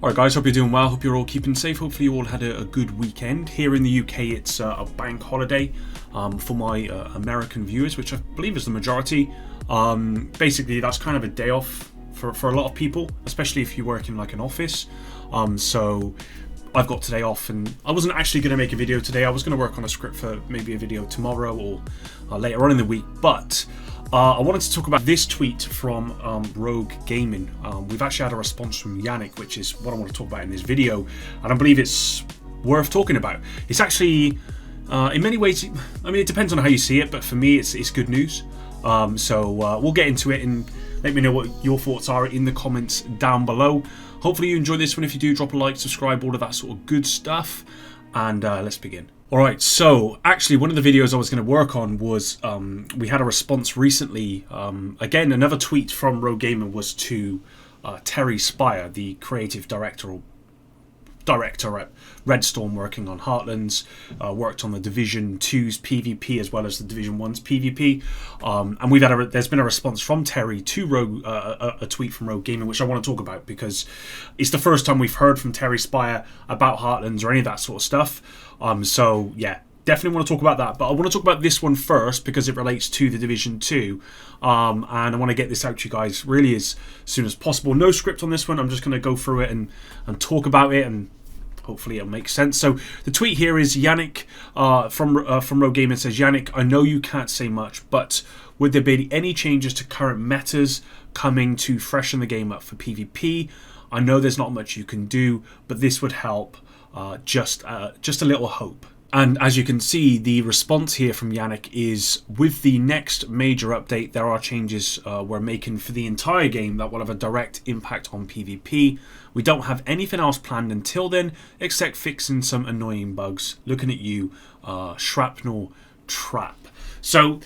Alright guys, hope you're doing well, hope you're all keeping safe, hopefully you all had a good weekend. Here in the UK it's a bank holiday for my American viewers, which I believe is the majority. Basically that's kind of a day off for a lot of people, especially if you work in like an office. So I've got today off and I wasn't actually going to make a video today. I was going to work on a script for maybe a video tomorrow or later on in the week, but I wanted to talk about this tweet from Rogue Gaming. We've actually had a response from Yannick, which is what I want to talk about in this video, and I believe it's worth talking about. It's actually, in many ways, I mean, it depends on how you see it, but for me, it's good news. So we'll get into it and let me know what your thoughts are in the comments down below. Hopefully you enjoy this one. If you do, drop a like, subscribe, all of that sort of good stuff, and let's begin. Alright, so actually one of the videos I was going to work on was, we had a response recently, again another tweet from Rogue Gamer was to Terry Spire, the creative director at Redstorm, working on Heartlands, worked on the Division 2's PvP as well as the Division 1's PvP, and there's been a response from Terry to Rogue, a tweet from Rogue Gaming, which I want to talk about because it's the first time we've heard from Terry Spire about Heartlands or any of that sort of stuff. So yeah, definitely want to talk about that, but I want to talk about this one first because it relates to the Division 2, and I want to get this out to you guys really as soon as possible. No script on this one, I'm just going to go through it and talk about it, and hopefully it'll make sense. So the tweet here is Yannick from Rogue Gaming. Says, Yannick, I know you can't say much, but would there be any changes to current metas coming to freshen the game up for PvP? I know there's not much you can do, but this would help. Just a little hope. And as you can see, the response here from Yannick is, with the next major update, there are changes we're making for the entire game that will have a direct impact on PvP. We don't have anything else planned until then, except fixing some annoying bugs. Looking at you, Shrapnel Trap. So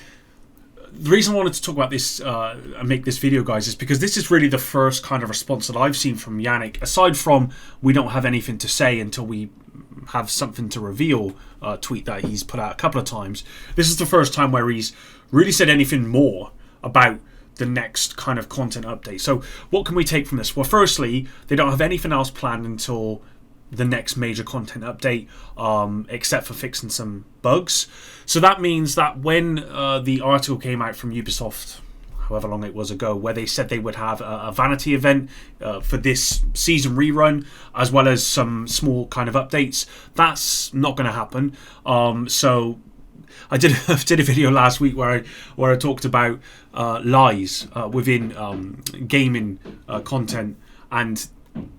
the reason I wanted to talk about this and make this video, guys, is because this is really the first kind of response that I've seen from Yannick, aside from we don't have anything to say until we have something to reveal tweet that he's put out a couple of times. This is the first time where he's really said anything more about the next kind of content update. So what can we take from this? Well, firstly, they don't have anything else planned until the next major content update, except for fixing some bugs. So that means that when the article came out from Ubisoft, however long it was ago, where they said they would have a vanity event for this season rerun, as well as some small kind of updates, that's not going to happen. So I did a video last week where I talked about lies within gaming content, and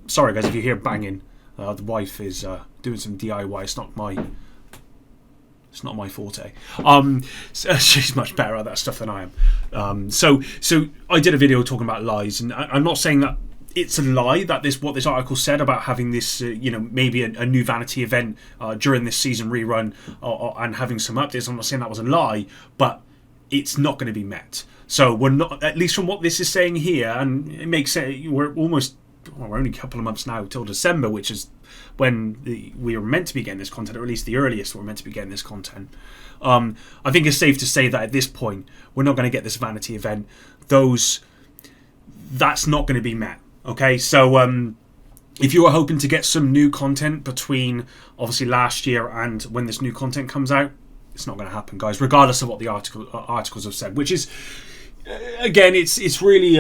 sorry guys if you hear banging. The wife is doing some DIY. It's not my forte. She's much better at that stuff than I am. So I did a video talking about lies, and I'm not saying that it's a lie that what this article said about having this, maybe a new vanity event during this season rerun and having some updates. I'm not saying that was a lie, but it's not going to be met. So we're not, at least from what this is saying here, and it makes sense. We're only a couple of months now till December, which is when we were meant to be getting this content, or at least the earliest we're meant to be getting this content. I think it's safe to say that at this point we're not going to get this vanity event. That's not going to be met. Okay, so if you were hoping to get some new content between obviously last year and when this new content comes out, it's not going to happen, guys, regardless of what the articles have said, which is, again, it's really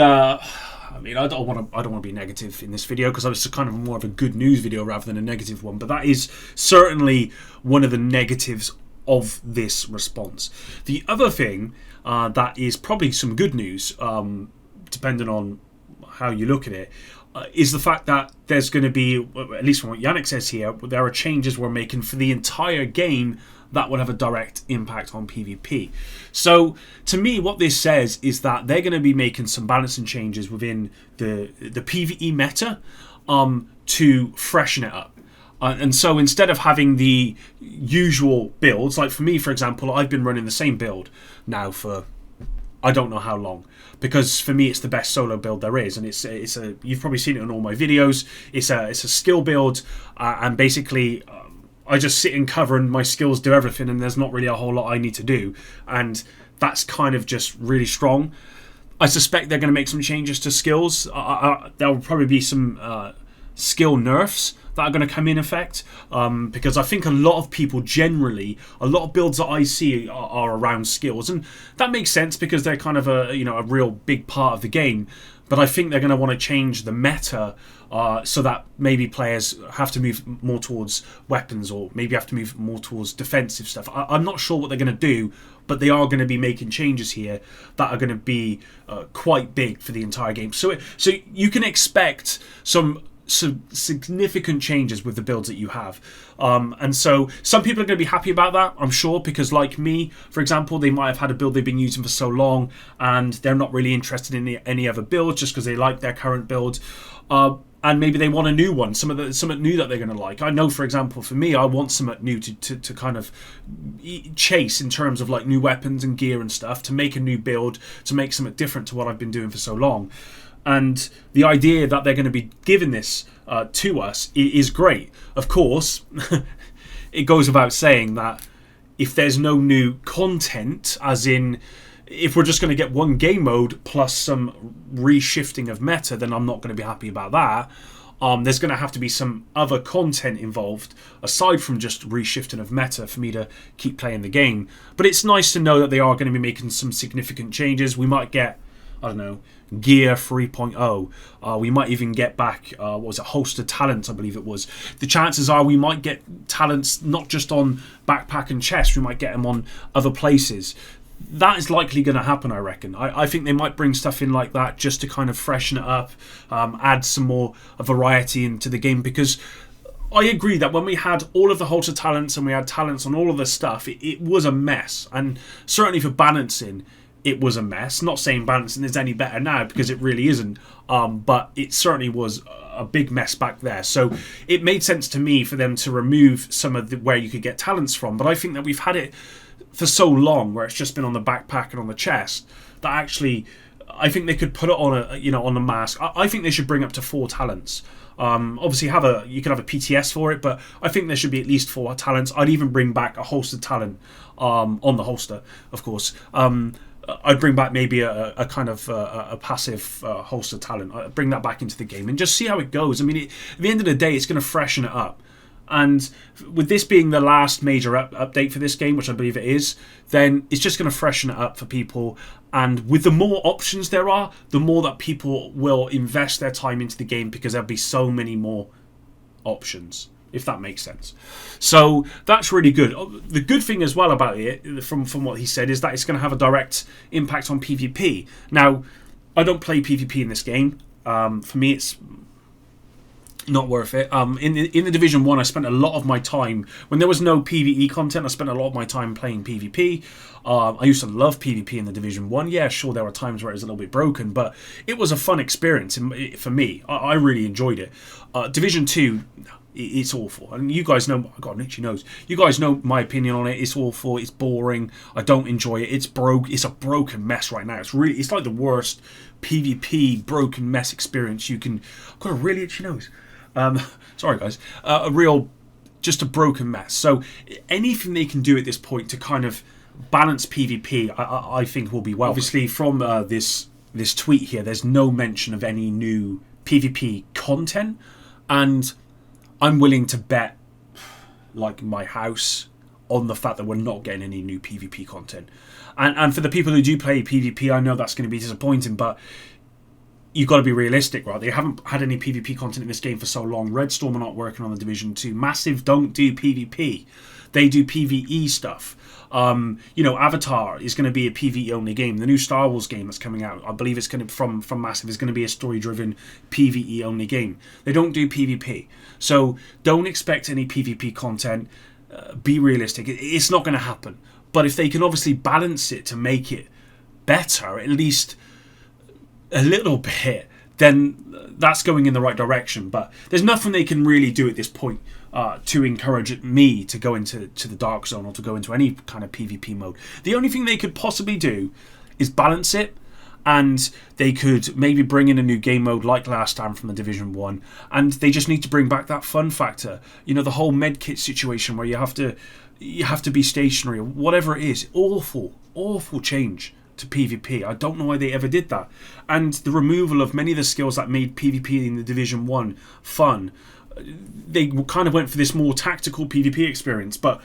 I mean, I don't want to be negative in this video because it's kind of more of a good news video rather than a negative one, but that is certainly one of the negatives of this response. The other thing that is probably some good news, depending on how you look at it, is the fact that there's going to be, at least from what Yannick says here, there are changes we're making for the entire game that will have a direct impact on PvP. So to me, what this says is that they're going to be making some balancing changes within the PvE meta to freshen it up. And so instead of having the usual builds, like for me, for example, I've been running the same build now for I don't know how long, because for me it's the best solo build there is, and it's a you've probably seen it in all my videos. It's a skill build, and basically I just sit in cover and my skills do everything, and there's not really a whole lot I need to do, and that's kind of just really strong. I suspect they're going to make some changes to skills. There will probably be some skill nerfs that are going to come in effect, because I think a lot of people generally, a lot of builds that I see are around skills, and that makes sense because they're kind of a real big part of the game. But I think they're going to want to change the meta so that maybe players have to move more towards weapons, or maybe have to move more towards defensive stuff. I'm not sure what they're going to do, but they are going to be making changes here that are going to be quite big for the entire game. So you can expect some significant changes with the builds that you have, and so some people are going to be happy about that, I'm sure, because like me, for example, they might have had a build they've been using for so long and they're not really interested in any other build just because they like their current build, and maybe they want a new one, something new that they're going to like. I know, for example, for me, I want something new to kind of chase in terms of like new weapons and gear and stuff, to make a new build, to make something different to what I've been doing for so long. And the idea that they're going to be giving this to us is great. Of course, it goes without saying that if there's no new content, as in if we're just going to get one game mode plus some reshifting of meta, then I'm not going to be happy about that. There's going to have to be some other content involved aside from just reshifting of meta for me to keep playing the game. But it's nice to know that they are going to be making some significant changes. We might get, I don't know, Gear 3.0. We might even get back, what was it, Holster Talents, I believe it was. The chances are we might get talents not just on backpack and chest, we might get them on other places. That is likely going to happen, I reckon. I think they might bring stuff in like that just to kind of freshen it up, add some more variety into the game, because I agree that when we had all of the Holster Talents and we had talents on all of the stuff, it was a mess. And certainly for balancing, it was a mess. Not saying balancing is any better now, because it really isn't, but it certainly was a big mess back there. So it made sense to me for them to remove some of where you could get talents from. But I think that we've had it for so long where it's just been on the backpack and on the chest, that actually I think they could put it on on the mask. I think they should bring up to 4 talents. Obviously you can have a PTS for it, but I think there should be at least 4 talents. I'd even bring back a holster talent on the holster, of course. I'd bring back maybe a kind of a passive holster talent. I'd bring that back into the game and just see how it goes. I mean, at the end of the day, it's going to freshen it up. And with this being the last major update for this game, which I believe it is, then it's just going to freshen it up for people. And with the more options there are, the more that people will invest their time into the game, because there'll be so many more options, if that makes sense. So that's really good. The good thing as well about it, from what he said, is that it's going to have a direct impact on PvP. Now, I don't play PvP in this game. For me, it's not worth it. In the Division 1, I spent a lot of my time, when there was no PvE content, I spent a lot of my time playing PvP. I used to love PvP in the Division 1. Yeah, sure, there were times where it was a little bit broken, but it was a fun experience for me. I really enjoyed it. Division 2, it's awful. And you guys know, God, Nick knows. You guys know my opinion on it. It's awful. It's boring. I don't enjoy it. It's a broken mess right now. It's like the worst PvP broken mess experience you can. I've got a really itchy nose. Sorry guys, just a broken mess. So anything they can do at this point to kind of balance PvP, I think will be well. Obviously, from this tweet here, there's no mention of any new PvP content, and I'm willing to bet, like my house, on the fact that we're not getting any new PvP content. And for the people who do play PvP, I know that's going to be disappointing, but you've got to be realistic, right? They haven't had any PvP content in this game for so long. Red Storm are not working on the Division 2. Massive don't do PvP. They do PvE stuff. Avatar is going to be a PvE only game. The new Star Wars game that's coming out, I believe it's going to from Massive, is going to be a story-driven PvE only game. They don't do PvP. So don't expect any PvP content. Be realistic. It's not going to happen. But if they can obviously balance it to make it better, at least a little bit, then that's going in the right direction. But there's nothing they can really do at this point to encourage me to go into the Dark Zone or to go into any kind of PvP mode. The only thing they could possibly do is balance it, and they could maybe bring in a new game mode like last time from the Division 1, and they just need to bring back that fun factor. The whole medkit situation where you have to be stationary or whatever it is. Awful change. to PvP. I don't know why they ever did that. And the removal of many of the skills that made PvP in the Division 1 fun. They kind of went for this more tactical PvP experience, but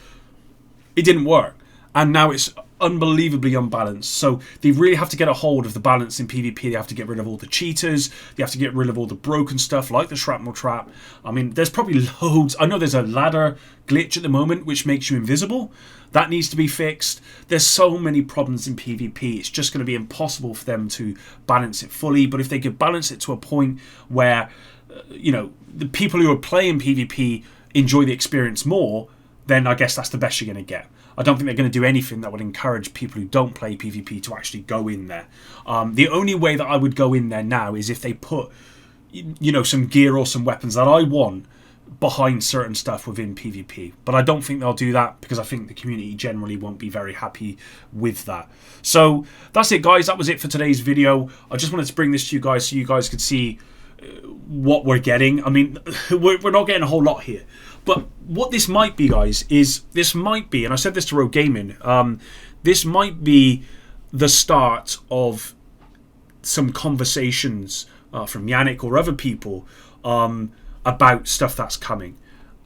it didn't work. And now it's unbelievably unbalanced. So they really have to get a hold of the balance in PvP. They have to get rid of all the cheaters. They have to get rid of all the broken stuff like the shrapnel trap. I mean, there's probably loads. I know there's a ladder glitch at the moment which makes you invisible. That needs to be fixed. There's so many problems in PvP. It's just going to be impossible for them to balance it fully. But if they could balance it to a point where, the people who are playing PvP enjoy the experience more, then I guess that's the best you're going to get. I don't think they're going to do anything that would encourage people who don't play PvP to actually go in there. The only way that I would go in there now is if they put, some gear or some weapons that I want behind certain stuff within PvP. But I don't think they'll do that because I think the community generally won't be very happy with that. So that's it, guys. That was it for today's video. I just wanted to bring this to you guys so you guys could see what we're getting. I mean, we're not getting a whole lot here. But what this might be, guys, is this might be, and I said this to Rogue Gaming, this might be the start of some conversations from Yannick or other people about stuff that's coming.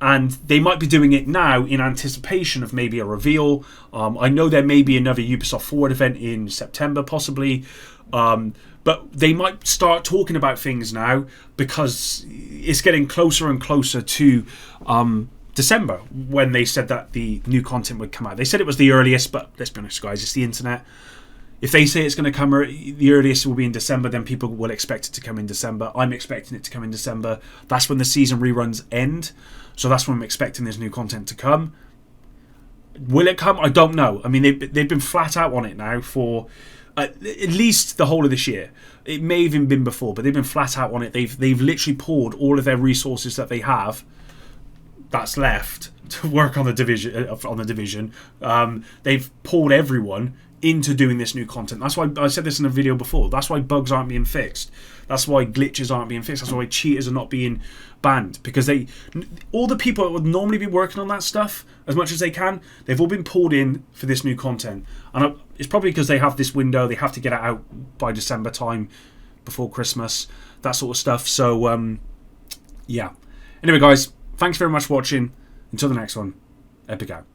And they might be doing it now in anticipation of maybe a reveal. I know there may be another Ubisoft Forward event in September, possibly. But they might start talking about things now because it's getting closer and closer to December when they said that the new content would come out. They said it was the earliest, but let's be honest, guys, it's the internet. If they say it's going to come, the earliest will be in December, then people will expect it to come in December. I'm expecting it to come in December. That's when the season reruns end. So that's when I'm expecting this new content to come. Will it come? I don't know. I mean, they've been flat out on it now for at least the whole of this year. It may have even been before, but they've been flat out on it. They've literally poured all of their resources that they have that's left to work on the division. They've poured everyone into doing this new content. That's why I said this in a video before. That's why bugs aren't being fixed. That's why glitches aren't being fixed. That's why cheaters are not being banned, because all the people that would normally be working on that stuff as much as they can, they've all been pulled in for this new content. And it's probably because they have this window. They have to get it out by December time, before Christmas, that sort of stuff. So yeah. Anyway, guys, thanks very much for watching. Until the next one, Epic out.